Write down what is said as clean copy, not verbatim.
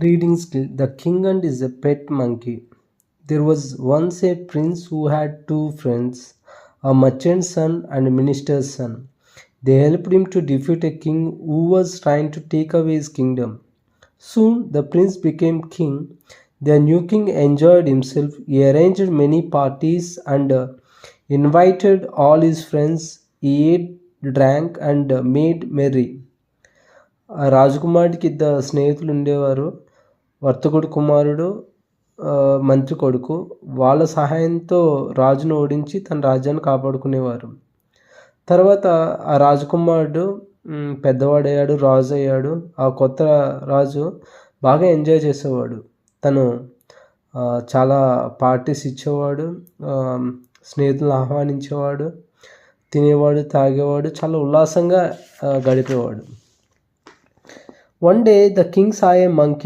Reading skill. The king and his pet monkey. There was once a prince who had two friends, a merchant's son and a minister's son. They helped him to defeat a king who was trying to take away his kingdom. Soon the prince became king. The new king enjoyed himself. He arranged many parties and invited all his friends. He ate, drank, and made merry. ఆ రాజకుమారుడికి ఇద్దరు స్నేహితులు ఉండేవారు. వర్తకుడు కుమారుడు, మంత్రి కొడుకు. వాళ్ళ సహాయంతో రాజును ఓడించి తన రాజ్యాన్ని కాపాడుకునేవారు. తర్వాత ఆ రాజకుమారుడు పెద్దవాడయ్యాడు, రాజు అయ్యాడు. ఆ కొత్త రాజు బాగా ఎంజాయ్ చేసేవాడు. తను చాలా పార్టీస్ ఇచ్చేవాడు, స్నేహితులను ఆహ్వానించేవాడు, తినేవాడు, తాగేవాడు, చాలా ఉల్లాసంగా గడిపేవాడు. One day the king saw a monkey